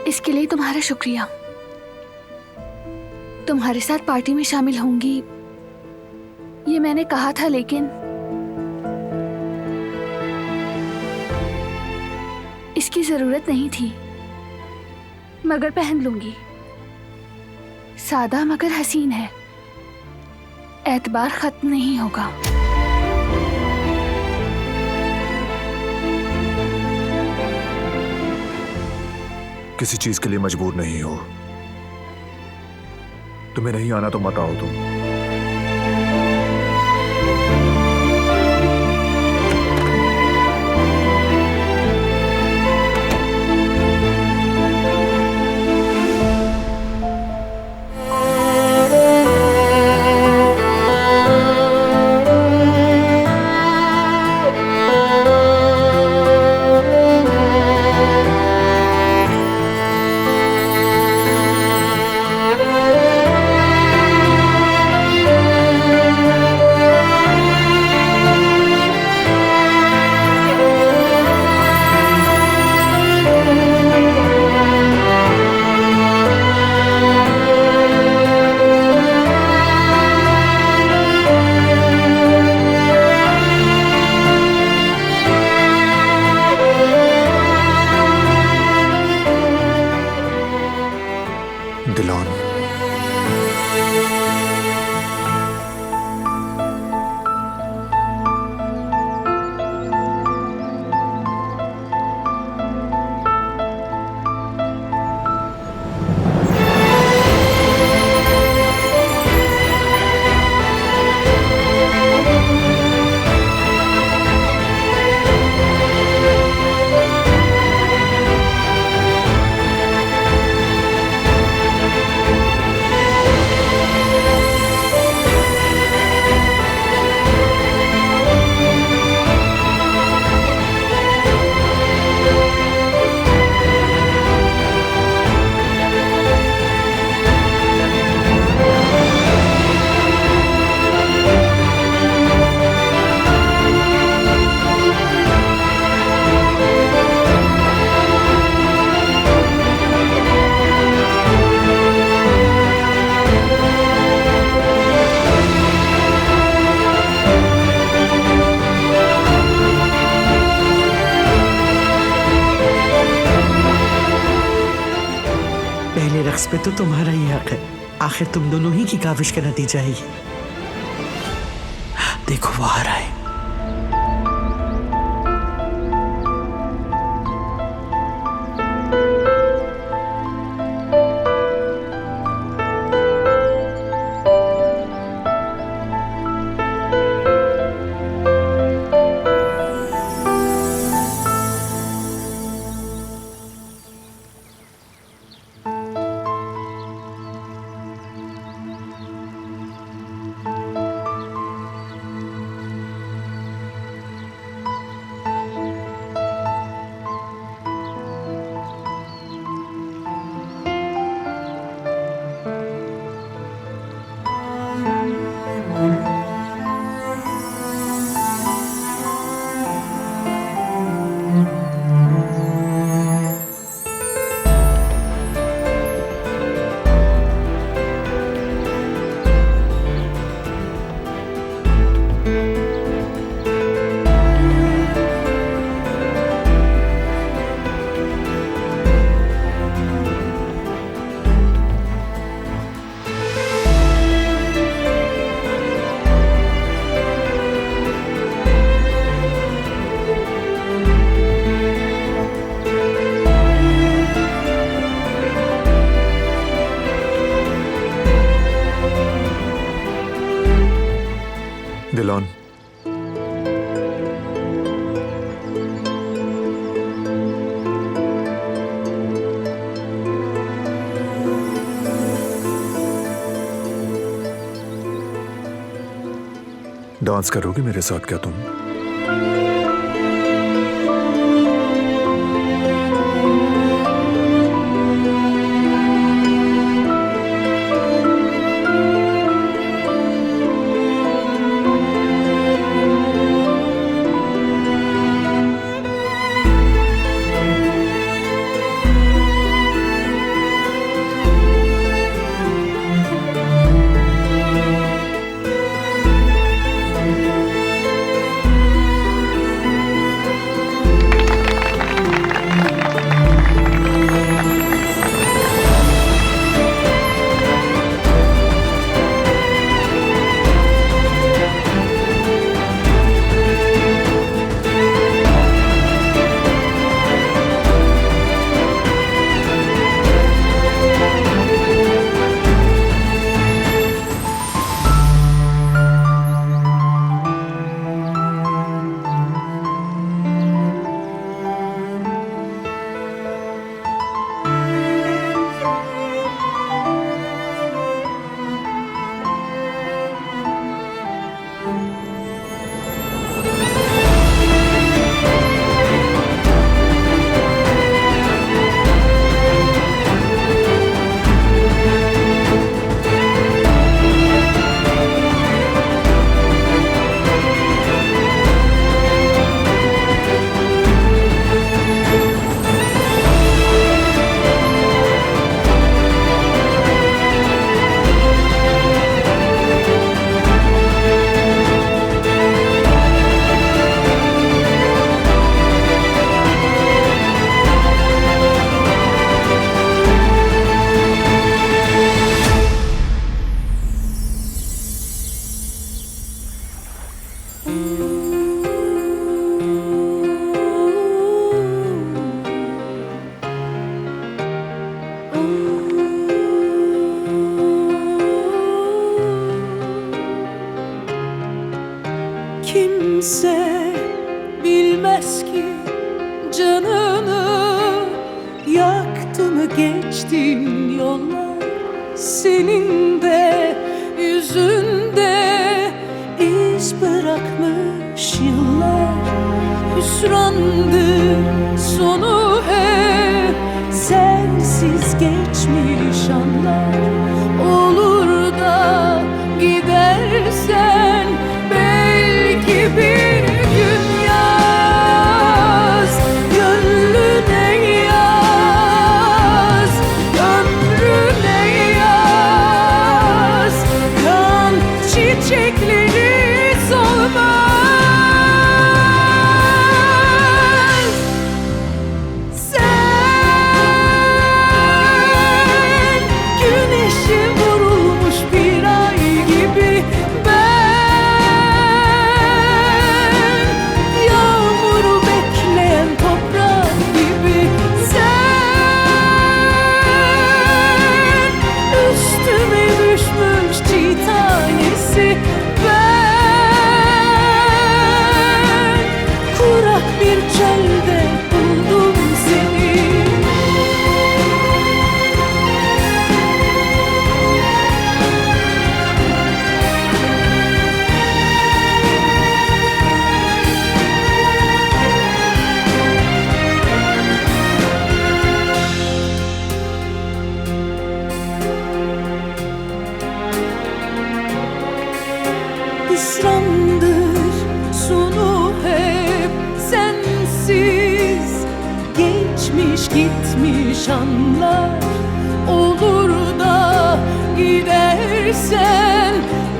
इसके लिए तुम्हारा शुक्रिया। तुम्हारे साथ पार्टी में शामिल होंगी ये मैंने कहा था, लेकिन इसकी जरूरत नहीं थी। मगर पहन लूंगी। सादा मगर हसीन है, एतबार खत्म नहीं होगा। किसी चीज के लिए मजबूर नहीं हो। तुम्हें नहीं आना तो मत आओ तुम। दिलॉन, पहले रक्स पे तो तुम्हारा ही हक है। आखिर तुम दोनों ही की काविश का नतीजा है ये। देखो वो आ रहा है। दिलॉन, डांस करोगे मेरे साथ क्या तुम? Kimse bilmez ki canını yaktı mı geçtiğin yollar. Senin de yüzünde iz bırakmış yıllar. Hüsrandır sonu hep sensiz geçmiş anlar. Olur da gidersen belki bir gün yaz gönlüne, yaz ömrüne, yaz kan çiçekleri solmaz. Sen güneşe vurulmuş bir ay gibi, yağmuru bekleyen toprak gibi. Sen üstüme düşmüş çiğ tanesi, ben kurak bir çölde buldum seni. Hüsrandır sonu hep sensiz geçmiş gitmiş anlar. Olur da gidersen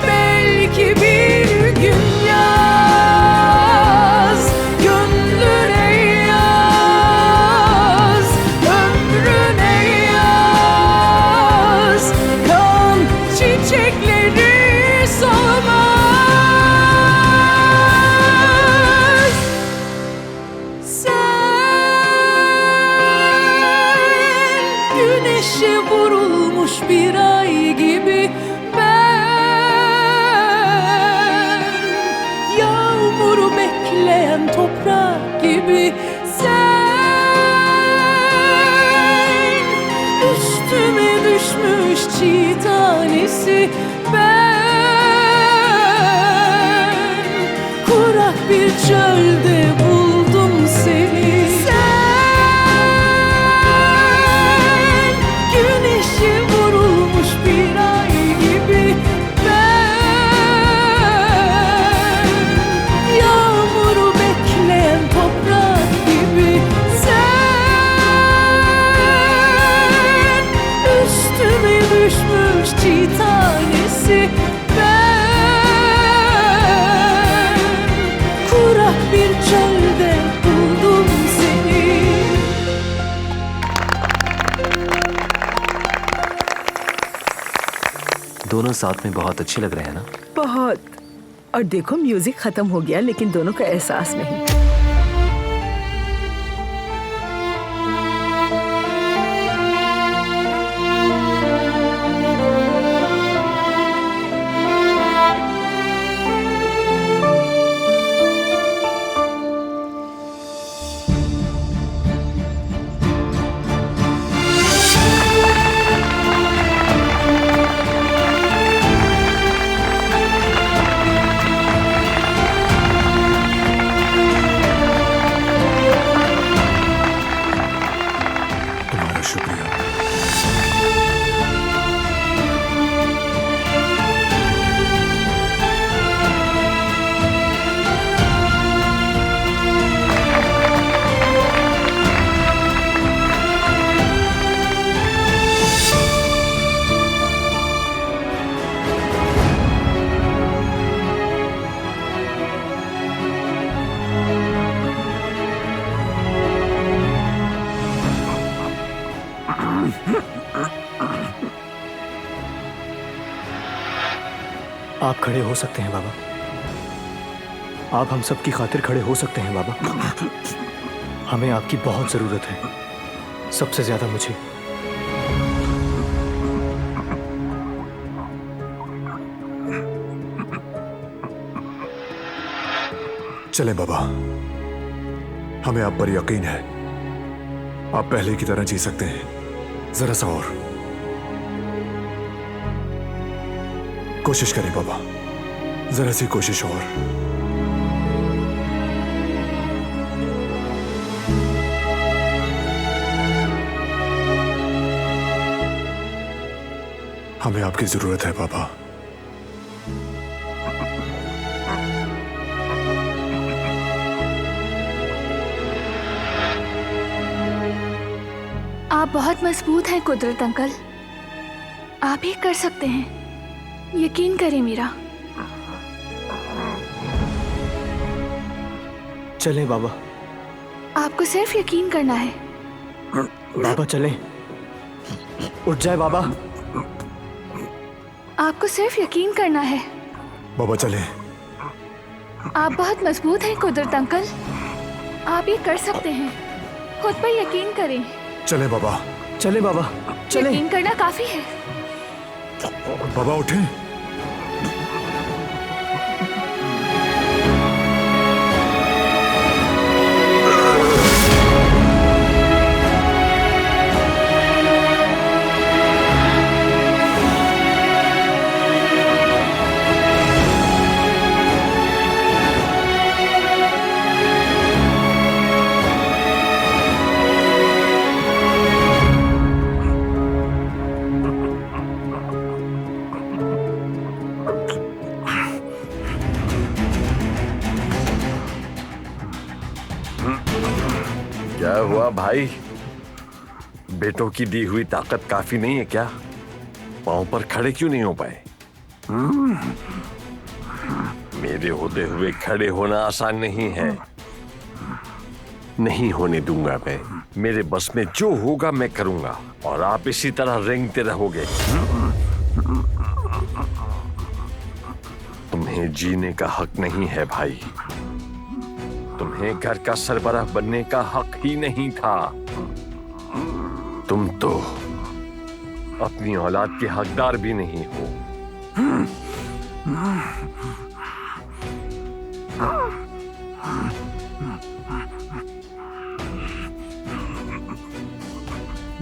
belki bir gün yaz gönlüne, yaz ömrüne, yaz kan çiçekleri solmaz. Güneşe vurulmuş bir ay gibi, ben yağmuru bekleyen toprak gibi. Sen üstüme düşmüş çiğ tanesi, ben kurak bir çölde buldum seni. Güneşe vurulmuş bir ay gibi, ben yağmuru bekleyen toprak gibi. Sen üstüme düşmüş çiğ tanesi, ben kurak bir çölde buldum seni. दोनों साथ में बहुत अच्छे लग रहे हैं ना। बहुत। और देखो म्यूजिक खत्म हो गया लेकिन दोनों का एहसास नहीं। तुम्हारा शुक्रिया। आप खड़े हो सकते हैं बाबा। आप हम सब की खातिर खड़े हो सकते हैं बाबा। हमें आपकी बहुत जरूरत है, सबसे ज्यादा मुझे। चलें बाबा, हमें आप पर यकीन है। आप पहले की तरह जी सकते हैं। जरा सा और कोशिश करें बाबा, जरा सी कोशिश और। हमें आपकी जरूरत है बाबा। आप बहुत मजबूत हैं कुदरत अंकल, आप ही कर सकते हैं, यकीन करें मेरा। चलें बाबा। आपको सिर्फ यकीन करना है। बाबा चलें, उठ जाए बाबा। आपको सिर्फ यकीन करना है। बाबा चलें। आप बहुत मजबूत हैं कुदरत अंकल, आप ये कर सकते हैं, खुद पर यकीन करें। चलें बाबा। चलें बाबा, चलें। यकीन करना काफी है। बाबा उठें। क्या हुआ भाई? बेटों की दी हुई ताकत काफी नहीं है क्या? पांव पर खड़े क्यों नहीं हो पाए? मेरे होते हुए खड़े होना आसान नहीं है। नहीं होने दूंगा मैं। मेरे बस में जो होगा मैं करूंगा और आप इसी तरह रेंगते रहोगे। तुम्हें जीने का हक नहीं है भाई। तुम्हें घर का सरबराह बनने का हक ही नहीं था। तुम तो अपनी औलाद के हकदार भी नहीं हो।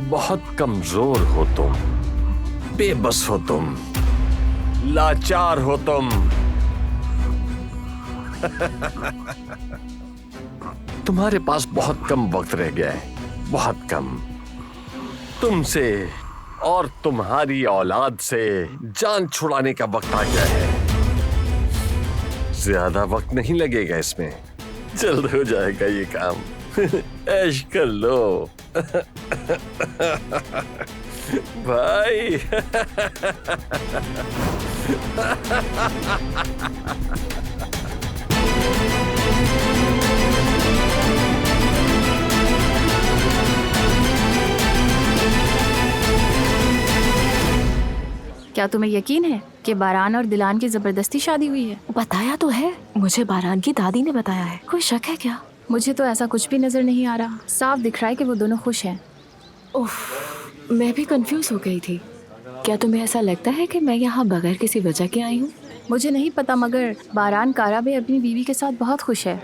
बहुत कमजोर हो तुम, बेबस हो तुम, लाचार हो तुम। तुम्हारे पास बहुत कम वक्त रह गया है, बहुत कम। तुमसे और तुम्हारी औलाद से जान छुड़ाने का वक्त आ गया है। ज्यादा वक्त नहीं लगेगा इसमें, जल्द हो जाएगा ये काम। ऐश कर लो भाई। क्या तुम्हें यकीन है कि बारान और दिलान की जबरदस्ती शादी हुई है? बताया तो है, मुझे बारान की दादी ने बताया है। कोई शक है क्या? मुझे तो ऐसा कुछ भी नजर नहीं आ रहा। साफ दिख रहा है कि वो दोनों खुश हैं। उफ, मैं भी कंफ्यूज हो गई थी। क्या तुम्हें ऐसा लगता है कि मैं यहाँ बगैर किसी वजह के आई हूँ? मुझे नहीं पता, मगर बारान कारा भी अपनी बीवी के साथ बहुत खुश है।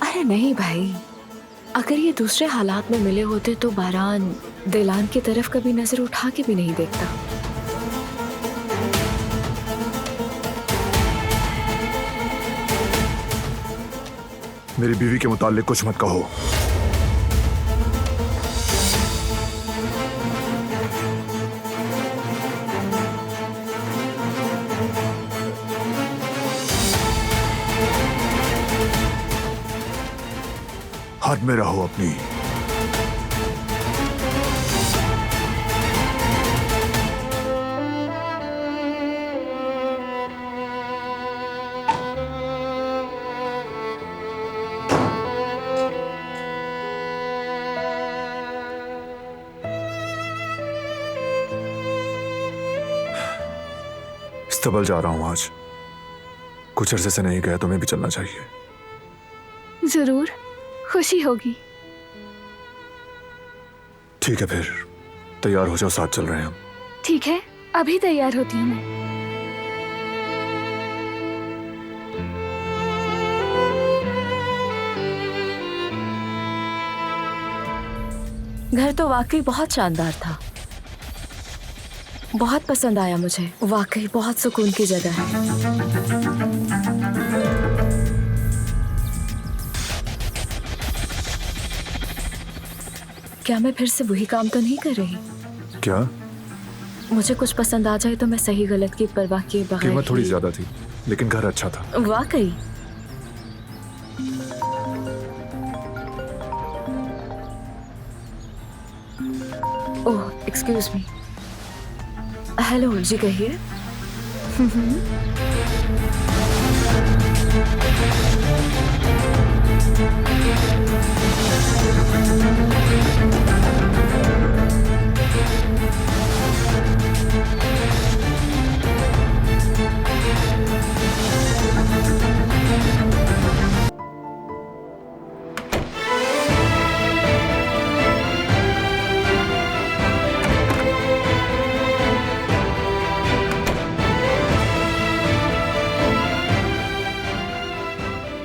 अरे नहीं भाई, अगर ये दूसरे हालात में मिले होते तो बारान दिलान की तरफ कभी नजर उठा के भी नहीं देखता। मेरी बीवी के मुताल्लिक कुछ मत कहो। हद में रहो अपनी। इस्तबल जा रहा हूं आज। कुछ अरसे से नहीं गया, तुम्हें भी चलना चाहिए। जरूर, खुशी होगी। ठीक है, फिर तैयार हो जाओ, साथ चल रहे हैं हम। ठीक है, अभी तैयार होती हूँ मैं। घर तो वाकई बहुत शानदार था, बहुत पसंद आया मुझे। वाकई बहुत सुकून की जगह है। क्या मैं फिर से वही काम तो नहीं कर रही? क्या? मुझे कुछ पसंद आ जाए तो मैं सही गलत की परवाह किए बगैर कीमत थोड़ी ज्यादा थी, लेकिन घर अच्छा था। वाकई। ओह, एक्सक्यूज मी। हेलो जी, कहिए।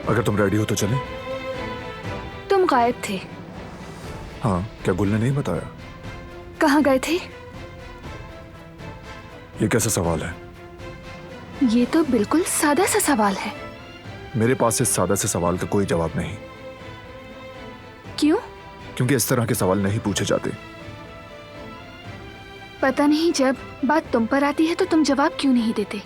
अगर तुम रेडी हो तो चलें? तुम गायब थे। हाँ, क्या गुल ने नहीं बताया? कहाँ गए थे? ये कैसा सवाल है? ये तो बिल्कुल सादा सा सवाल है। मेरे पास इस सादा से सवाल का कोई जवाब नहीं। क्यों? क्योंकि इस तरह के सवाल नहीं पूछे जाते। पता नहीं, जब बात तुम पर आती है तो तुम जवाब क्यों नहीं देते?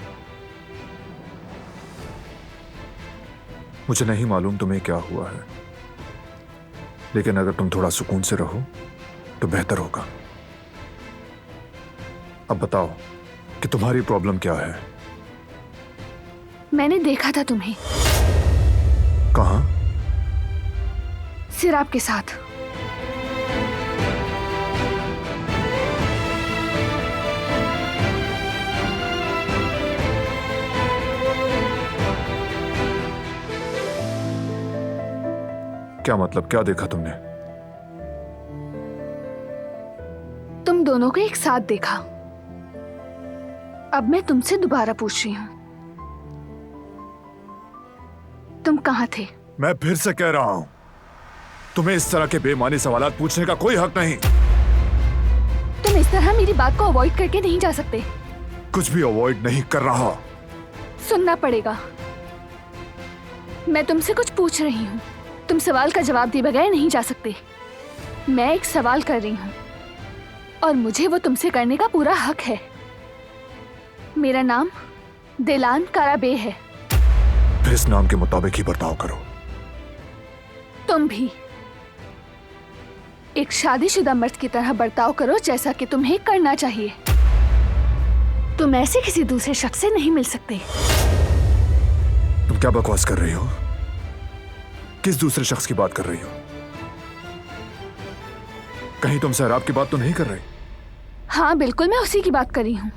मुझे नहीं मालूम तुम्हें क्या हुआ है, लेकिन अगर तुम थोड़ा सुकून से रहो तो बेहतर होगा। अब बताओ कि तुम्हारी प्रॉब्लम क्या है? मैंने देखा था तुम्हें। कहाँ? सिराब के साथ। क्या मतलब? क्या देखा तुमने? तुम दोनों को एक साथ देखा। अब मैं तुमसे दोबारा पूछ रही हूं, तुम कहाँ थे? मैं फिर से कह रहा हूं, तुम्हें इस तरह के बेमानी सवालात पूछने का कोई हक नहीं। तुम इस तरह मेरी बात को अवॉइड करके नहीं जा सकते। कुछ भी अवॉइड नहीं कर रहा। सुनना पड़ेगा। मैं तुमसे कुछ पूछ रही हूँ, तुम सवाल का जवाब दिए बगैर नहीं जा सकते। मैं एक सवाल कर रही हूँ और मुझे वो तुमसे करने का पूरा हक है। मेरा नाम दिलान काराबे है। फिर इस नाम के मुताबिक ही बर्ताव करो। तुम भी एक शादीशुदा मर्द की तरह बर्ताव करो, जैसा कि तुम्हें करना चाहिए। तुम ऐसे किसी दूसरे शख्स से नहीं मिल सकते। तुम क्या बकवास कर रही हो? किस दूसरे शख्स की बात कर रही हो? कहीं तुम सहराब की बात तो नहीं कर रही? हाँ बिल्कुल, मैं उसी की बात कर रही हूँ।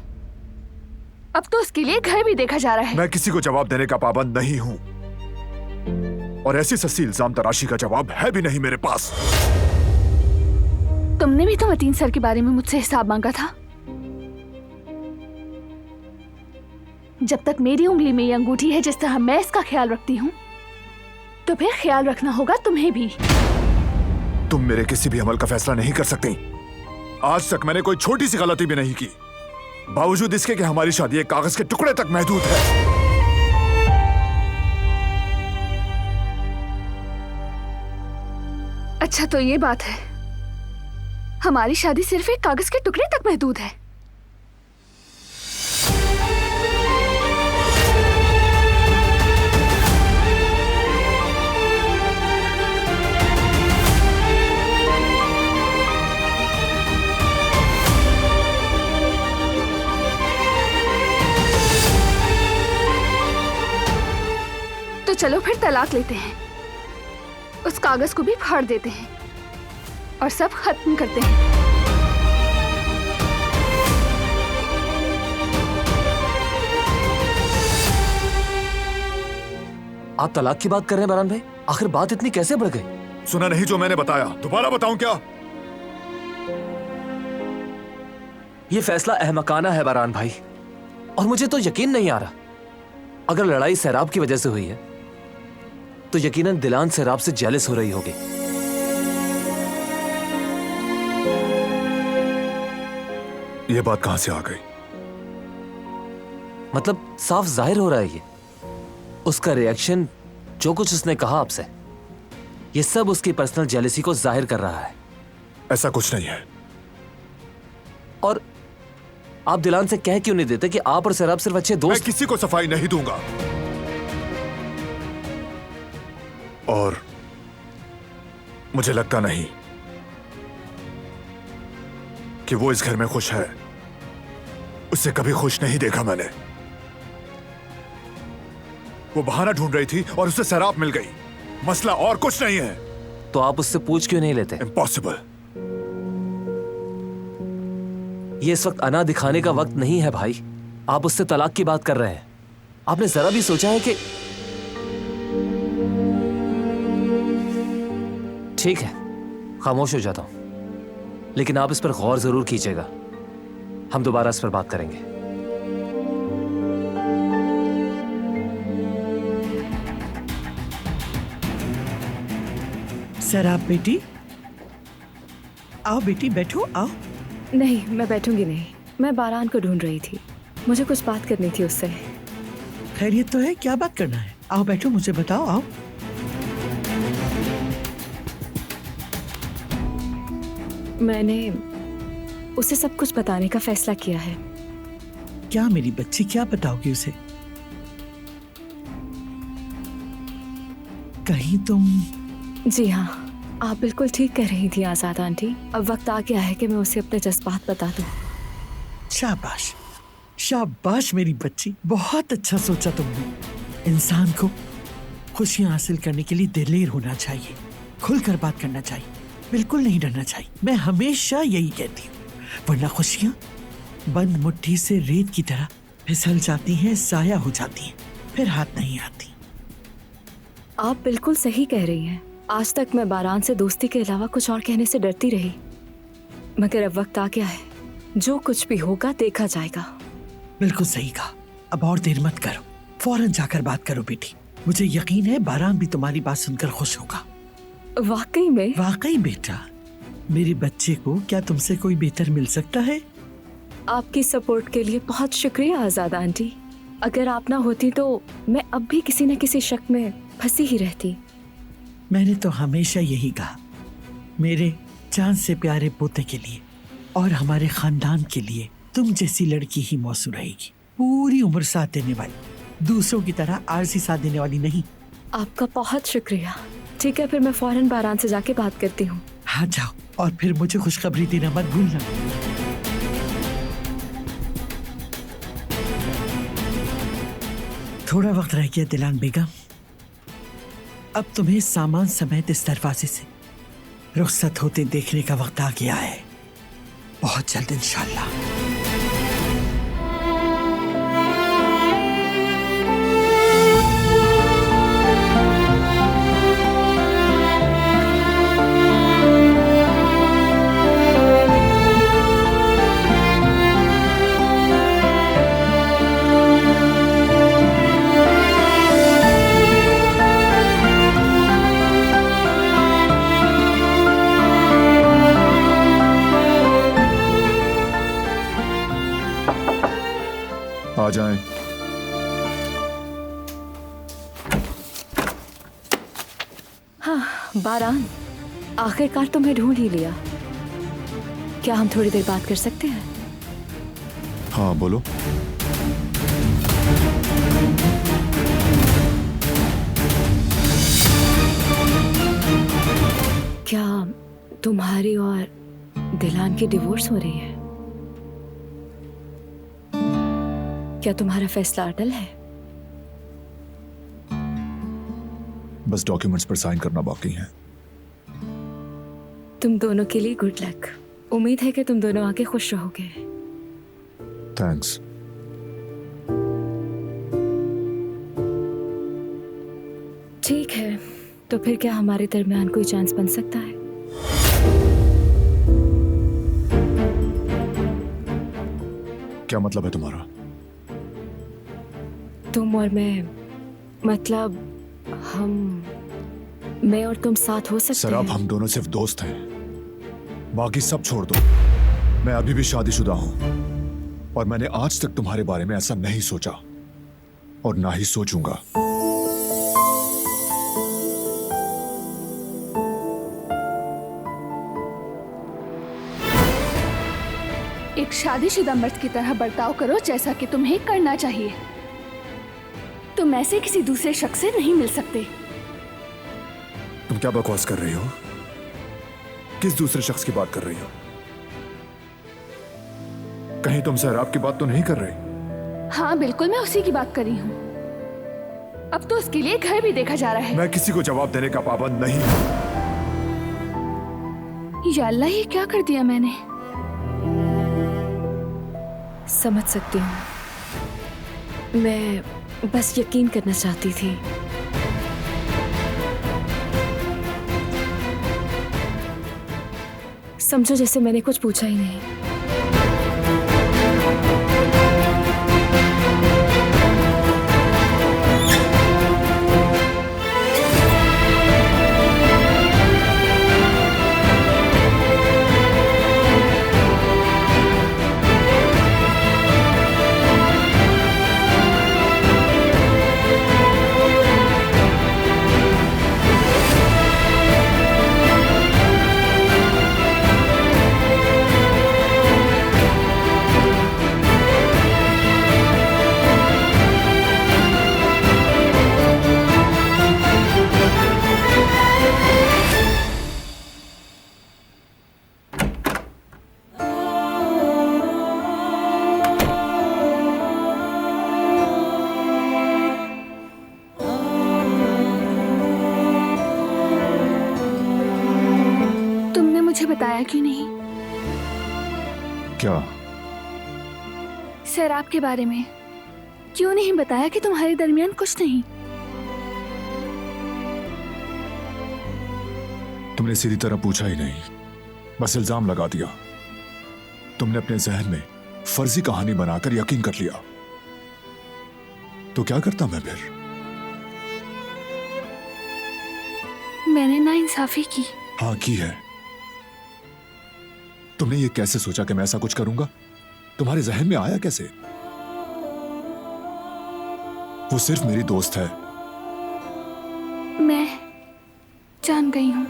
अब तो उसके लिए घर भी देखा जा रहा है। मैं किसी को जवाब देने का पाबंद नहीं हूं, और ऐसी सस्ती इल्जाम तराशी का जवाब है भी नहीं मेरे पास। तुमने भी तो मतीन सर के बारे में मुझसे हिसाब मांगा था। जब तक मेरी उंगली में ये अंगूठी है, जिस तरह मैं इसका ख्याल रखती हूँ, तो फिर ख्याल रखना होगा तुम्हें भी। तुम मेरे किसी भी अमल का फैसला नहीं कर सकती। आज तक मैंने कोई छोटी सी गलती भी नहीं की, बावजूद इसके कि हमारी शादी एक कागज के टुकड़े तक महदूद है। अच्छा तो ये बात है, हमारी शादी सिर्फ एक कागज के टुकड़े तक महदूद है। तो चलो फिर तलाक लेते हैं, उस कागज को भी फाड़ देते हैं और सब खत्म करते हैं। आप तलाक की बात कर रहे हैं बारान भाई? आखिर बात इतनी कैसे बढ़ गई? सुना नहीं जो मैंने बताया? दोबारा बताऊं क्या? ये फैसला अहमकाना है बारान भाई, और मुझे तो यकीन नहीं आ रहा। अगर लड़ाई सैराब की वजह से हुई है तो यकीनन दिलान सैराब से जेलस हो रही होगी। ये बात कहां से आ गई? मतलब साफ जाहिर हो रहा है ये उसका रिएक्शन, जो कुछ उसने कहा आपसे, ये सब उसकी पर्सनल जेलसी को जाहिर कर रहा है। ऐसा कुछ नहीं है। और आप दिलान से कह क्यों नहीं देते कि आप और सैराब सिर्फ अच्छे मैं दोस्त? किसी को सफाई नहीं दूंगा, और मुझे लगता नहीं कि वो इस घर में खुश है। उसे कभी खुश नहीं देखा मैंने। वो बहाना ढूंढ रही थी और उसे शराब मिल गई। मसला और कुछ नहीं है। तो आप उससे पूछ क्यों नहीं लेते? इम्पॉसिबल। ये इस वक्त अना दिखाने का वक्त नहीं है भाई। आप उससे तलाक की बात कर रहे हैं। आपने जरा भी सोचा है कि... ठीक है, खामोश हो जाता हूं, लेकिन आप इस पर गौर जरूर कीजिएगा। हम दोबारा इस पर बात करेंगे। सैराब बेटी, आओ बेटी, बैठो, आओ। नहीं, मैं बैठूंगी नहीं। मैं बारान को ढूंढ रही थी, मुझे कुछ बात करनी थी उससे। खैरियत तो है? क्या बात करना है? आओ बैठो, मुझे बताओ, आओ। मैंने उसे सब कुछ बताने का फैसला किया है। क्या मेरी बच्ची, क्या बताओगी उसे? कहीं तुम... जी हाँ, आप बिल्कुल ठीक कह रही थी आजाद आंटी। अब वक्त आ गया है कि मैं उसे अपने जज्बात बता दूं। शाबाश, शाबाश मेरी बच्ची, बहुत अच्छा सोचा तुमने। इंसान को खुशियां हासिल करने के लिए दिलेर होना चाहिए, खुलकर बात करना चाहिए, बिल्कुल नहीं डरना चाहिए। मैं हमेशा यही कहती हूँ, वरना खुशियां बंद मुट्ठी से रेत की तरह फिसल जाती हैं, साया हो जाती हैं, फिर हाथ नहीं आती। आप बिल्कुल सही कह रही हैं। आज तक मैं बारान से दोस्ती के अलावा कुछ और कहने से डरती रही, मगर अब वक्त आ गया है। जो कुछ भी होगा देखा जाएगा। बिल्कुल सही कहा। अब और देर मत करो, फौरन जाकर बात करो बेटी। मुझे यकीन है बारान भी तुम्हारी बात सुनकर खुश होगा। वाकई में? वाकई बेटा, मेरे बच्चे को क्या तुमसे कोई बेहतर मिल सकता है? आपकी सपोर्ट के लिए बहुत शुक्रिया आजाद आंटी। अगर आप ना होती तो मैं अब भी किसी न किसी शक में फंसी ही रहती। मैंने तो हमेशा यही कहा, मेरे चांद से प्यारे पोते के लिए और हमारे खानदान के लिए तुम जैसी लड़की ही मौसू रहेगी। पूरी उम्र साथ देने वाली, दूसरों की तरह आरजी साथ देने वाली नहीं। आपका बहुत शुक्रिया। ठीक है, फिर मैं फौरन बारान से जाके बात करती हूँ। हाँ जाओ, और फिर मुझे खुशखबरी देना मत भूलना। थोड़ा वक्त रह गया दिलान बेगम। अब तुम्हें सामान समेत इस दरवाजे से रुखसत होते देखने का वक्त आ गया है, बहुत जल्द इंशाल्लाह। आ जाएं। हाँ बारान, आखिरकार तुम्हें ढूंढ ही लिया। क्या हम थोड़ी देर बात कर सकते हैं? हाँ बोलो। क्या तुम्हारी और दिलान की डिवोर्स हो रही है? क्या तुम्हारा फैसला अटल है? बस डॉक्यूमेंट्स पर साइन करना बाकी है। तुम दोनों के लिए गुड लक। उम्मीद है कि तुम दोनों आगे खुश रहोगे। थैंक्स। ठीक है, तो फिर क्या हमारे दरमियान कोई चांस बन सकता है? क्या मतलब है तुम्हारा? तुम और मैं, मतलब मैं और तुम साथ हो सकते सराब, हैं? हम दोनों सिर्फ दोस्त हैं, बाकी सब छोड़ दो। मैं अभी भी शादीशुदा हूं और मैंने आज तक तुम्हारे बारे में ऐसा नहीं सोचा और ना ही सोचूंगा। एक शादीशुदा मर्द की तरह बर्ताव करो जैसा कि तुम्हें करना चाहिए। तुम ऐसे किसी दूसरे शख्स से नहीं मिल सकते। तुम क्या बकवास कर रही हो? किस दूसरे शख्स की बात कर रही हो? कहीं तुम सहराब की बात तो नहीं कर रही? हाँ बिल्कुल, मैं उसी की बात कर रही हूँ। अब तो उसके लिए घर भी देखा जा रहा है। मैं किसी को जवाब देने का पाबंद नहीं हूं। या अल्लाह, ये क्या कर दिया मैंने? समझ सकती हूँ, मैं बस यकीन करना चाहती थी। समझो जैसे मैंने कुछ पूछा ही नहीं। मुझे बताया क्यों नहीं? क्या? शराब के बारे में क्यों नहीं बताया कि तुम्हारे दरमियान कुछ नहीं? तुमने सीधी तरह पूछा ही नहीं, बस इल्जाम लगा दिया। तुमने अपने जहन में फर्जी कहानी बनाकर यकीन कर लिया। तो क्या करता मैं फिर? मैंने नाइंसाफी की। हाँ की है। तुमने ये कैसे सोचा कि मैं ऐसा कुछ करूंगा? तुम्हारे जहन में आया कैसे? वो सिर्फ मेरी दोस्त है। मैं जान गई हूं।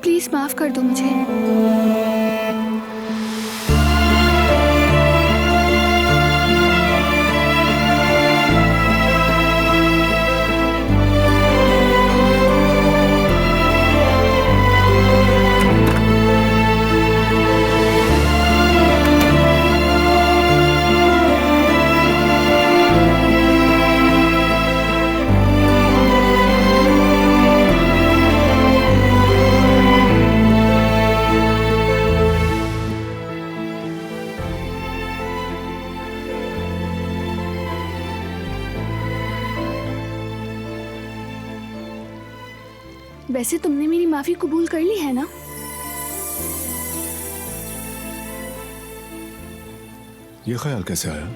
प्लीज माफ कर दो मुझे। वैसे तुमने मेरी माफी कबूल कर ली है ना? ये ख्याल कैसे आया?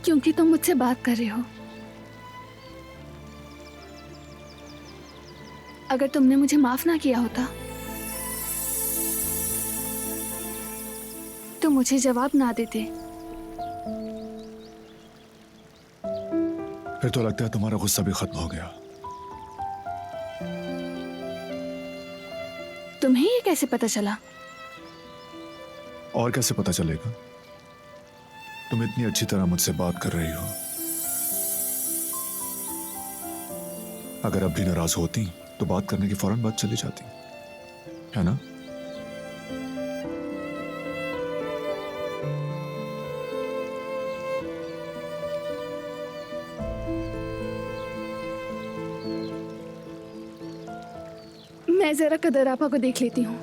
क्योंकि तुम मुझसे बात कर रहे हो। अगर तुमने मुझे माफ ना किया होता तो मुझे जवाब ना देते। फिर तो लगता है तुम्हारा गुस्सा भी खत्म हो गया। तुम्हें ये कैसे पता चला? और कैसे पता चलेगा? तुम इतनी अच्छी तरह मुझसे बात कर रही हो। अगर अब भी नाराज होती तो बात करने की फौरन बात चली जाती, है ना? मैं जरा कदर आपा को देख लेती हूँ।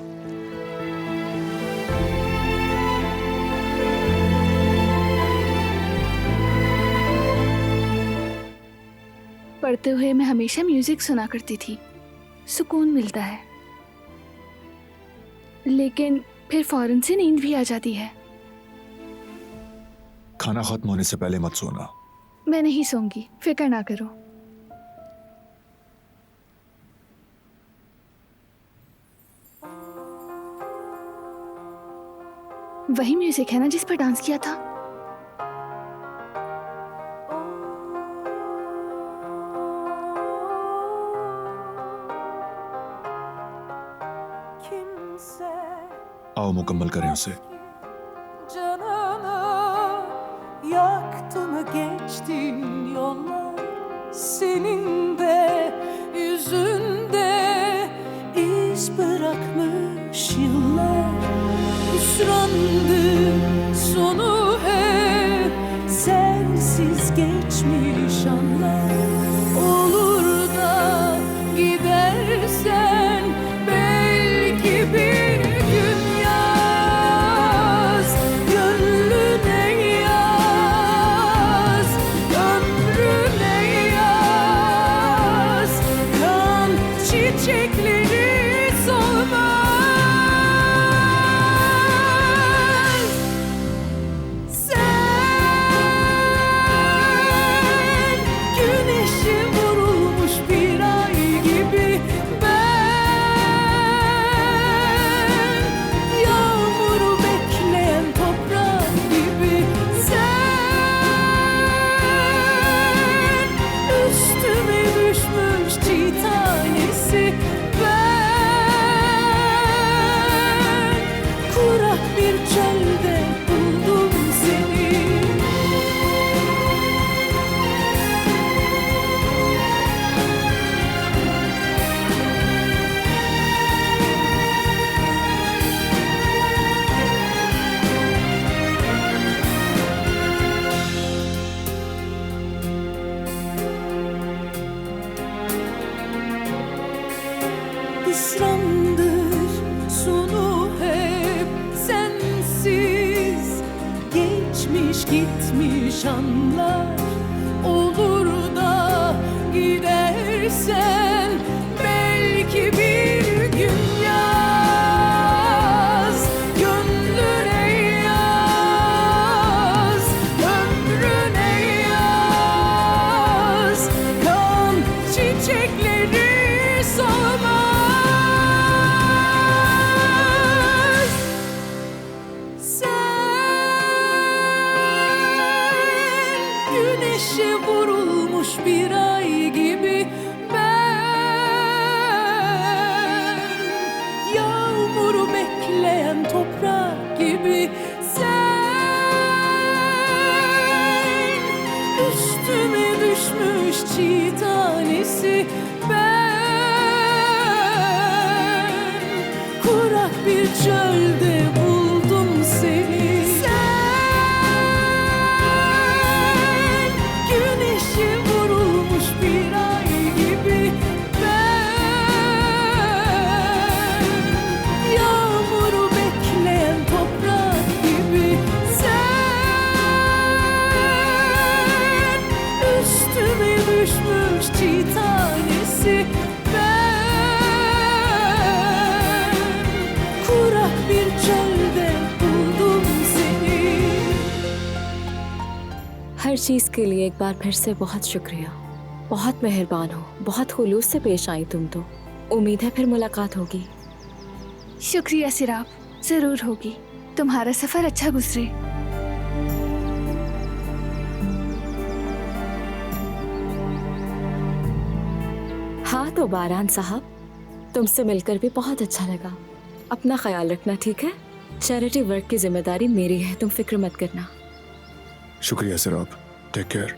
पढ़ते हुए मैं हमेशा म्यूजिक सुना करती थी, सुकून मिलता है, लेकिन फिर फौरन से नींद भी आ जाती है। खाना खत्म होने से पहले मत सोना। मैं नहीं सोऊंगी, फिक्र ना करो। वही म्यूजिक है ना जिस पर डांस किया था? आओ मुकम्मल करें उसे। Canını yaktı mı geçtin yollar, senin de yüzünde iz bırakmış yıllar. Hüsrandı sonu hep sensiz geçmiş anlar. Olur da gidersen belki bir gün yaz, gönlüne yaz, ömrüne yaz. Kan çiçekleri solmaz. Güneşe vurulmuş bir ay gibi ben, yağmuru bekleyen toprak gibi sen, üstüme düşmüş çiğ tanesi ben, kurak bir çölde buldum seni. Hüsrandır sonu hep sensiz, geçmiş gitmiş anlar. Olur da gidersen belki bir gün yaz, gönlüne yaz, ömrüne yaz. Kan çiçekleri solmaz. Güneşe vurulmuş bir ay gibi ben, yağmuru bekleyen toprak gibi sen, üstüme düşmüş çiğ tanesi ben, kurak bir çölde buldum seni. Güneşe vurulmuş bir ay gibi ben, yağmuru bekleyen toprak gibi sen, üstüme düşmüş çiğ tanesi ben, kurak bir çölde buldum seni. हर चीज़ के लिए एक बार फिर से बहुत शुक्रिया। बहुत मेहरबान हो, बहुत खुलूस से पेश आई तुम तो। उम्मीद है फिर मुलाकात होगी। शुक्रिया सिराब, जरूर होगी। तुम्हारा सफर अच्छा गुजरे। हाँ तो बारान साहब, तुमसे मिलकर भी बहुत अच्छा लगा। अपना ख्याल रखना, ठीक है? चैरिटी वर्क की जिम्मेदारी मेरी है, तुम फिक्र मत करना। शुक्रिया सिराब, टेक केयर।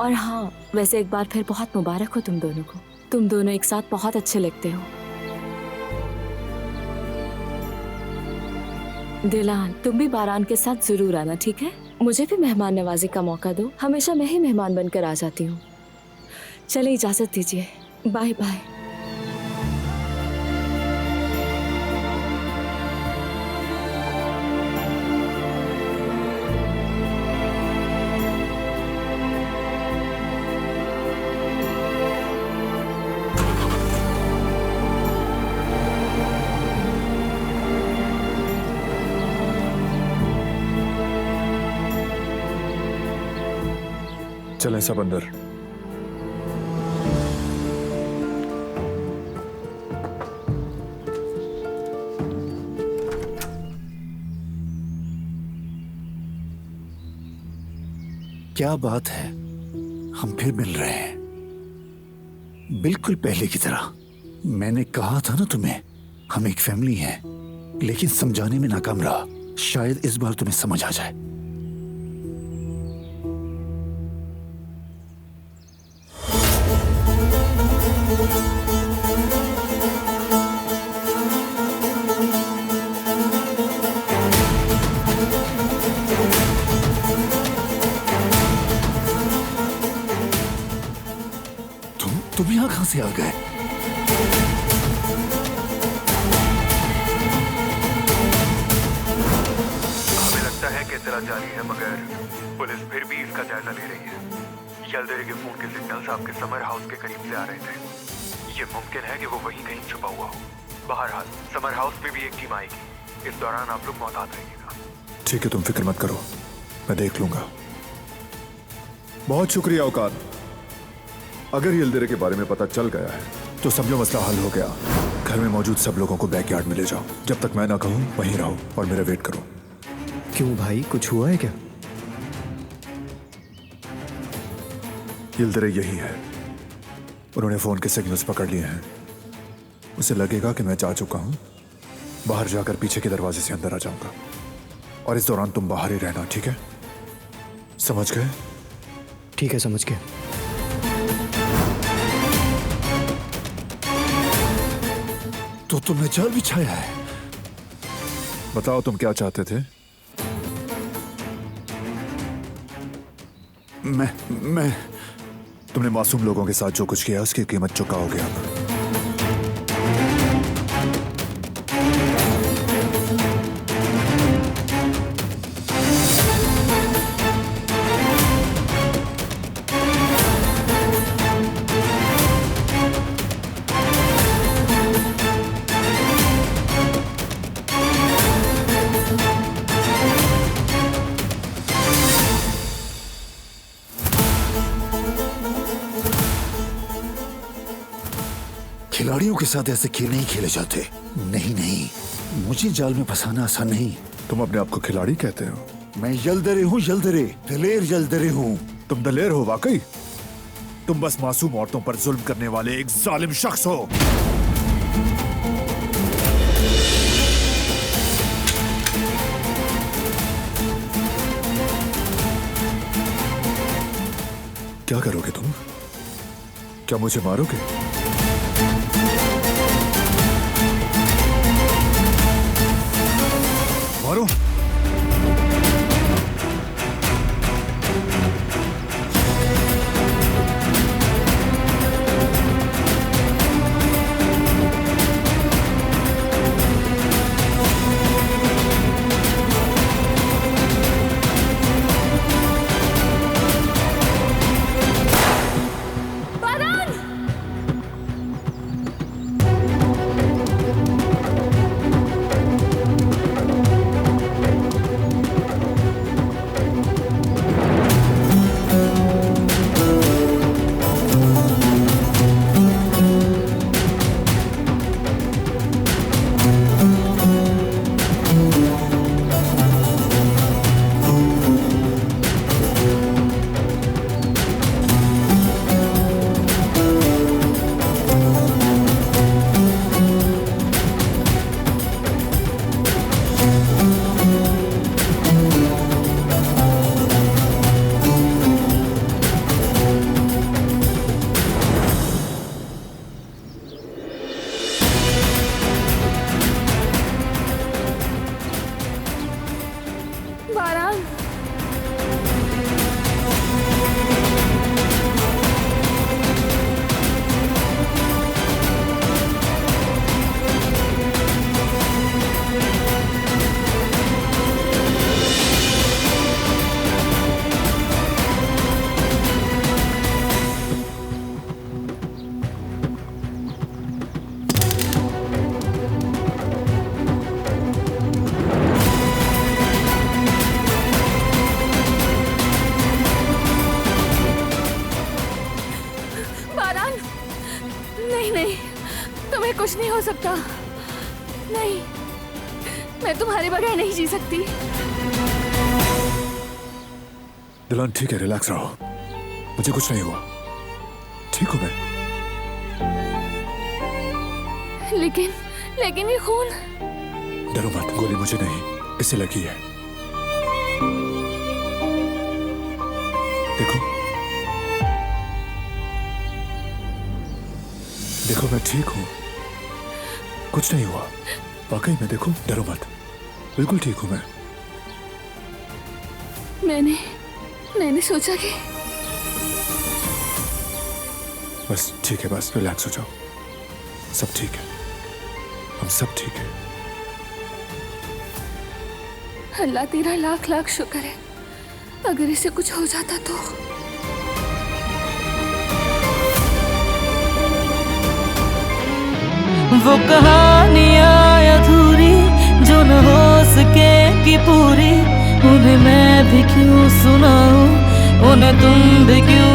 और हाँ, वैसे एक बार फिर बहुत मुबारक हो तुम दोनों को। तुम दोनों एक साथ बहुत अच्छे लगते हो। दिलान, तुम भी बारान के साथ जरूर आना, ठीक है? मुझे भी मेहमान नवाजी का मौका दो। हमेशा मैं ही मेहमान बनकर आ जाती हूँ। चले इजाजत दीजिए, बाय बाय। चलें सब अंदर। क्या बात है, हम फिर मिल रहे हैं बिल्कुल पहले की तरह। मैंने कहा था ना तुम्हें, हम एक फैमिली हैं, लेकिन समझाने में नाकाम रहा। शायद इस बार तुम्हें समझ आ जाए। तुम यहां कहां से आ गए? हमें लगता है कि इत्तला जारी है, मगर पुलिस फिर भी इसका जायजा ले रही है। यल्दरे के फोन के सिग्नल्स आपके समर हाउस के करीब से आ रहे थे। ये मुमकिन है कि वो वहीं कहीं छुपा हुआ हो। बहरहाल समर हाउस में भी एक टीम आएगी। इस दौरान आप लोग मोहतात रहिएगा। ठीक है, तुम फिक्र मत करो, मैं देख लूंगा। बहुत शुक्रिया औकात। अगर यल्दरे के बारे में पता चल गया है तो समझो मसला हल हो गया। घर में मौजूद सब लोगों को बैकयार्ड में ले जाओ। जब तक मैं ना कहूं वहीं रहो और मेरा वेट करो। क्यों भाई, कुछ हुआ है क्या? यल्दरे यही है। उन्होंने फोन के सिग्नल्स पकड़ लिए हैं। उसे लगेगा कि मैं जा चुका हूं। बाहर जाकर पीछे के दरवाजे से अंदर आ जाऊंगा और इस दौरान तुम बाहर ही रहना, ठीक है? समझ गए? ठीक है, समझ गया। तो तुमने जाल बिछाया है? बताओ तुम क्या चाहते थे? मैं तुमने मासूम लोगों के साथ जो कुछ किया उसकी कीमत चुकाओगे अब। खिलाड़ियों के साथ ऐसे खेल नहीं खेले जाते। नहीं नहीं, मुझे जाल में फंसाना आसान नहीं। तुम अपने आप को खिलाड़ी कहते हो? मैं यल्दरे हूँ, यल्दरे, दलेर यल्दरे हूँ। तुम दलेर हो वाकई? तुम बस मासूम औरतों पर जुल्म करने वाले एक जालिम शख्स हो। क्या करोगे तुम? क्या मुझे मारोगे? मारो। हो सकता। नहीं, मैं तुम्हारे बगैर नहीं जी सकती। दिलान ठीक है, रिलैक्स रहो, मुझे कुछ नहीं हुआ, ठीक हूं मैं। लेकिन ये खून। डरो मत, गोली मुझे नहीं, इससे लगी है। देखो मैं ठीक हूं, कुछ नहीं हुआ, वाकई में। देखो, डरो मत, बिल्कुल ठीक हूं मैं। मैंने सोचा कि बस ठीक है, बस रिलैक्स हो जाओ, सब ठीक है, हम सब ठीक है। अल्लाह तेरा लाख लाख शुक्र है, अगर इसे कुछ हो जाता तो। वो कहानियाँ अधूरी जो न हो सके कि पूरी, उन्हें मैं भी क्यों सुनाऊं, उन्हें तुम भी क्यों